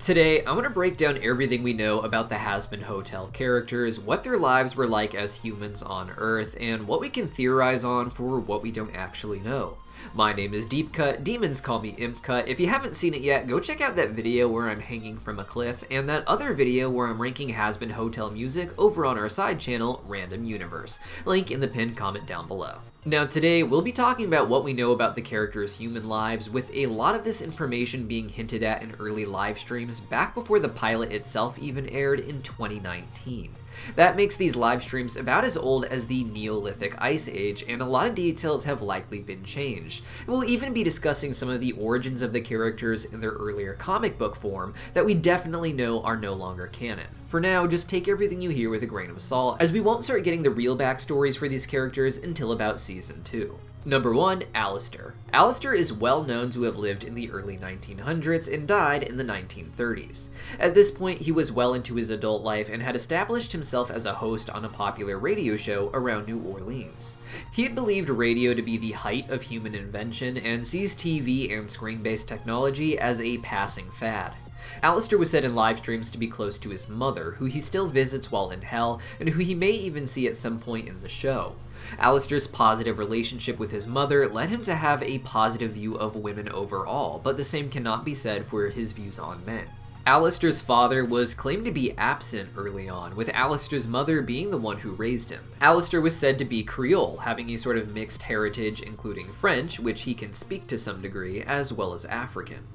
Today, I'm going to break down everything we know about the Hazbin Hotel characters, what their lives were like as humans on Earth, and what we can theorize on for what we don't actually know. My name is Deepcut, demons call me Impcut. If you haven't seen it yet, go check out that video where I'm hanging from a cliff, and that other video where I'm ranking Hazbin Hotel music over on our side channel, Random Universe. Link in the pinned comment down below. Now today, we'll be talking about what we know about the characters' human lives, with a lot of this information being hinted at in early live streams back before the pilot itself even aired in 2019. That makes these live streams about as old as the Neolithic Ice Age, and a lot of details have likely been changed. We'll even be discussing some of the origins of the characters in their earlier comic book form that we definitely know are no longer canon. For now, just take everything you hear with a grain of salt, as we won't start getting the real backstories for these characters until about Season 2. Number 1. Alistair. Alistair is well known to have lived in the early 1900s and died in the 1930s. At this point, he was well into his adult life and had established himself as a host on a popular radio show around New Orleans. He had believed radio to be the height of human invention and sees TV and screen-based technology as a passing fad. Alistair was said in live streams to be close to his mother, who he still visits while in hell, and who he may even see at some point in the show. Alistair's positive relationship with his mother led him to have a positive view of women overall, but the same cannot be said for his views on men. Alistair's father was claimed to be absent early on, with Alistair's mother being the one who raised him. Alistair was said to be Creole, having a sort of mixed heritage including French, which he can speak to some degree, as well as African.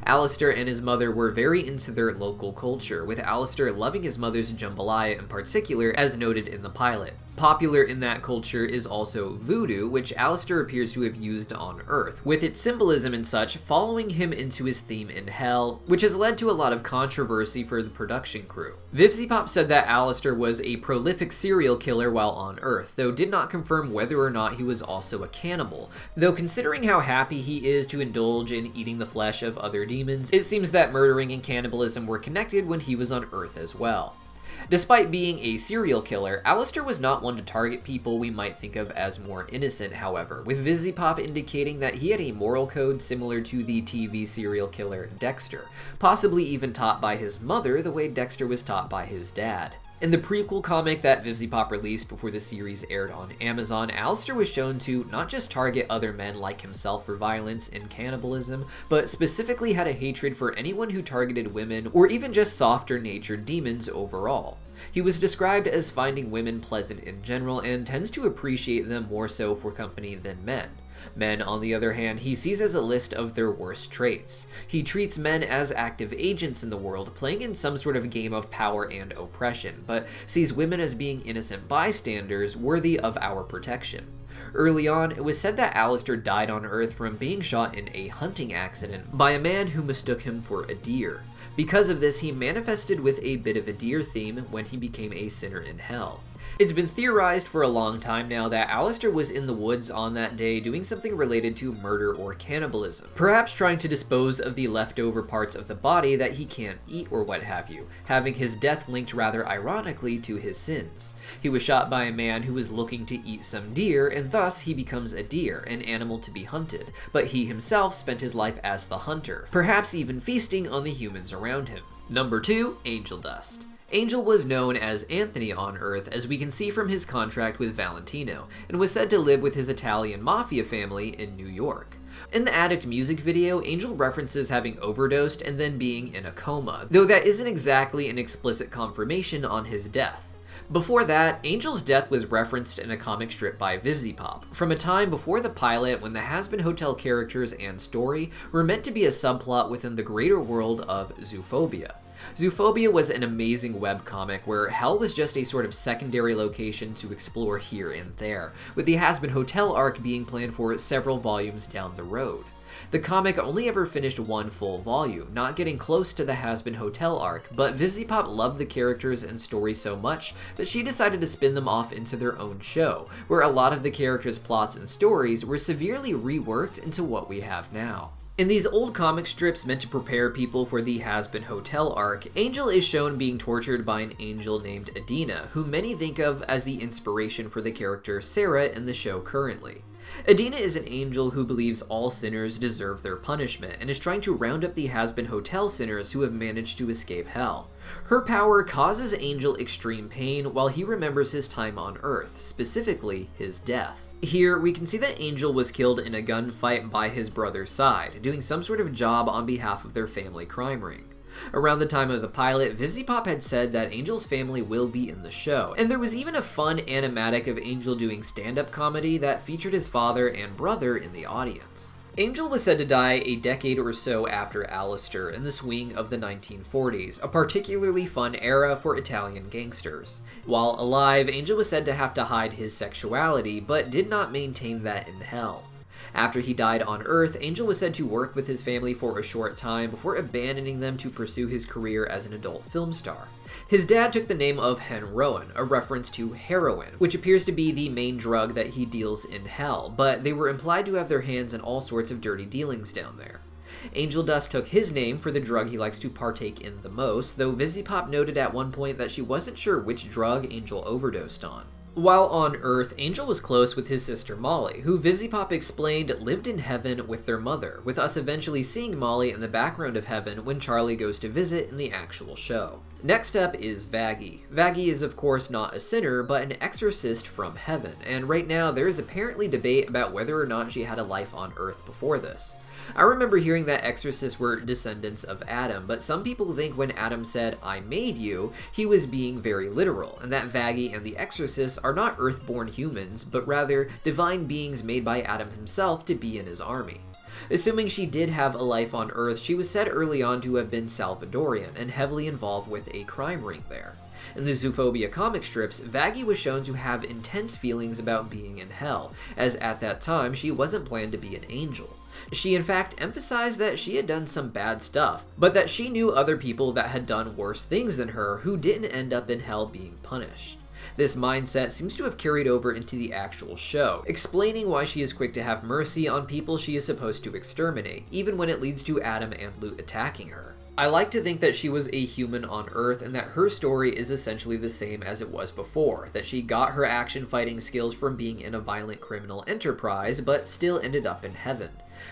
Alistair and his mother were very into their local culture, with Alistair loving his mother's jambalaya in particular, as noted in the pilot. Popular in that culture is also voodoo, which Alistair appears to have used on Earth, with its symbolism and such following him into his theme in Hell, which has led to a lot of controversy for the production crew. VivziePop said that Alistair was a prolific serial killer while on Earth, though did not confirm whether or not he was also a cannibal. Though considering how happy he is to indulge in eating the flesh of other demons, it seems that murdering and cannibalism were connected when he was on Earth as well. Despite being a serial killer, Alistair was not one to target people we might think of as more innocent, however, with VivziePop indicating that he had a moral code similar to the TV serial killer Dexter, possibly even taught by his mother the way Dexter was taught by his dad. In the prequel comic that VivziePop released before the series aired on Amazon, Alistair was shown to not just target other men like himself for violence and cannibalism, but specifically had a hatred for anyone who targeted women or even just softer-natured demons overall. He was described as finding women pleasant in general and tends to appreciate them more so for company than men. Men, on the other hand, he sees as a list of their worst traits. He treats men as active agents in the world, playing in some sort of game of power and oppression, but sees women as being innocent bystanders worthy of our protection. Early on, it was said that Alistair died on Earth from being shot in a hunting accident by a man who mistook him for a deer. Because of this, he manifested with a bit of a deer theme when he became a sinner in hell. It's been theorized for a long time now that Alistair was in the woods on that day doing something related to murder or cannibalism, perhaps trying to dispose of the leftover parts of the body that he can't eat or what have you, having his death linked rather ironically to his sins. He was shot by a man who was looking to eat some deer, and thus he becomes a deer, an animal to be hunted, but he himself spent his life as the hunter, perhaps even feasting on the humans around him. Number 2. Angel Dust. Angel was known as Anthony on Earth, as we can see from his contract with Valentino, and was said to live with his Italian mafia family in New York. In the Addict music video, Angel references having overdosed and then being in a coma, though that isn't exactly an explicit confirmation on his death. Before that, Angel's death was referenced in a comic strip by VivziePop, from a time before the pilot when the Hazbin Hotel characters and story were meant to be a subplot within the greater world of Zoophobia. Zoophobia was an amazing webcomic where hell was just a sort of secondary location to explore here and there, with the Hazbin Hotel arc being planned for several volumes down the road. The comic only ever finished one full volume, not getting close to the Hazbin Hotel arc, but VivziePop loved the characters and story so much that she decided to spin them off into their own show, where a lot of the characters' plots and stories were severely reworked into what we have now. In these old comic strips meant to prepare people for the Hazbin Hotel arc, Angel is shown being tortured by an angel named Adina, who many think of as the inspiration for the character Sarah in the show currently. Adina is an angel who believes all sinners deserve their punishment and is trying to round up the Hazbin Hotel sinners who have managed to escape hell. Her power causes Angel extreme pain while he remembers his time on Earth, specifically his death. Here, we can see that Angel was killed in a gunfight by his brother's side, doing some sort of job on behalf of their family crime ring. Around the time of the pilot, VivziePop had said that Angel's family will be in the show, and there was even a fun animatic of Angel doing stand-up comedy that featured his father and brother in the audience. Angel was said to die a decade or so after Alistair in the swing of the 1940s, a particularly fun era for Italian gangsters. While alive, Angel was said to have to hide his sexuality, but did not maintain that in hell. After he died on Earth, Angel was said to work with his family for a short time before abandoning them to pursue his career as an adult film star. His dad took the name of Hen Rowan, a reference to heroin, which appears to be the main drug that he deals in hell, but they were implied to have their hands in all sorts of dirty dealings down there. Angel Dust took his name for the drug he likes to partake in the most, though VivziePop noted at one point that she wasn't sure which drug Angel overdosed on. While on Earth, Angel was close with his sister Molly, who VivziePop explained lived in heaven with their mother, with us eventually seeing Molly in the background of heaven when Charlie goes to visit in the actual show. Next up is Vaggie. Vaggie is of course not a sinner, but an exorcist from heaven, and right now there is apparently debate about whether or not she had a life on Earth before this. I remember hearing that exorcists were descendants of Adam, but some people think when Adam said, "I made you," he was being very literal, and that Vaggie and the exorcists are not earth-born humans, but rather divine beings made by Adam himself to be in his army. Assuming she did have a life on Earth, she was said early on to have been Salvadorian and heavily involved with a crime ring there. In the Zoophobia comic strips, Vaggie was shown to have intense feelings about being in hell, as at that time she wasn't planned to be an angel. She in fact emphasized that she had done some bad stuff, but that she knew other people that had done worse things than her who didn't end up in hell being punished. This mindset seems to have carried over into the actual show, explaining why she is quick to have mercy on people she is supposed to exterminate, even when it leads to Adam and Lute attacking her. I like to think that she was a human on Earth and that her story is essentially the same as it was before, that she got her action fighting skills from being in a violent criminal enterprise, but still ended up in heaven.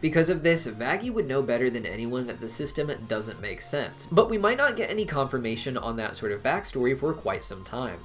Because of this, Vaggie would know better than anyone that the system doesn't make sense, but we might not get any confirmation on that sort of backstory for quite some time.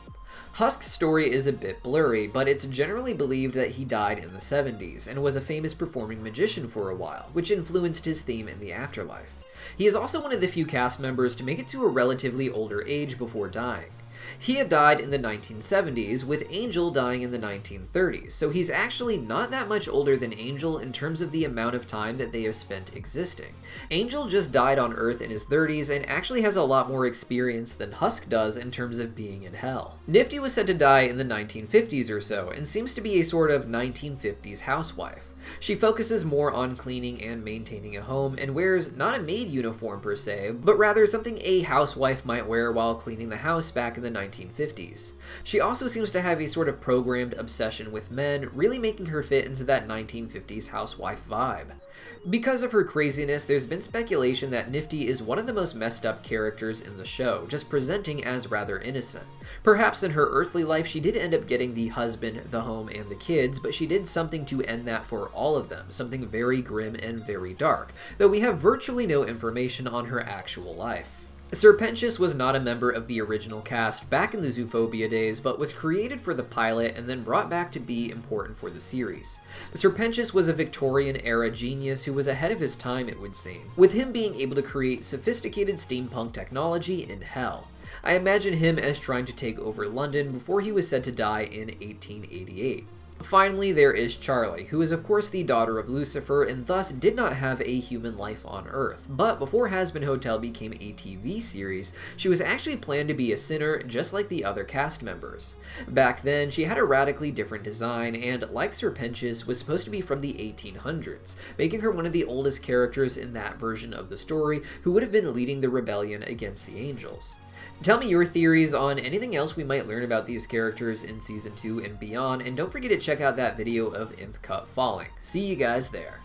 Husk's story is a bit blurry, but it's generally believed that he died in the 70s and was a famous performing magician for a while, which influenced his theme in the afterlife. He is also one of the few cast members to make it to a relatively older age before dying. He had died in the 1970s, with Angel dying in the 1930s, so he's actually not that much older than Angel in terms of the amount of time that they have spent existing. Angel just died on Earth in his 30s and actually has a lot more experience than Husk does in terms of being in hell. Nifty was said to die in the 1950s or so, and seems to be a sort of 1950s housewife. She focuses more on cleaning and maintaining a home, and wears not a maid uniform per se, but rather something a housewife might wear while cleaning the house back in the 1950s. She also seems to have a sort of programmed obsession with men, really making her fit into that 1950s housewife vibe. Because of her craziness, there's been speculation that Nifty is one of the most messed up characters in the show, just presenting as rather innocent. Perhaps in her earthly life she did end up getting the husband, the home, and the kids, but she did something to end that for all of them, something very grim and very dark, though we have virtually no information on her actual life. Serpentius was not a member of the original cast back in the Zoophobia days, but was created for the pilot and then brought back to be important for the series. Serpentius was a Victorian-era genius who was ahead of his time, it would seem, with him being able to create sophisticated steampunk technology in hell. I imagine him as trying to take over London before he was said to die in 1888. Finally, there is Charlie, who is of course the daughter of Lucifer and thus did not have a human life on Earth, but before Hazbin Hotel became a TV series, she was actually planned to be a sinner just like the other cast members. Back then, she had a radically different design and, like Serpentius, was supposed to be from the 1800s, making her one of the oldest characters in that version of the story who would have been leading the rebellion against the angels. Tell me your theories on anything else we might learn about these characters in Season 2 and beyond, and don't forget to check out that video of Imp Cup Falling. See you guys there.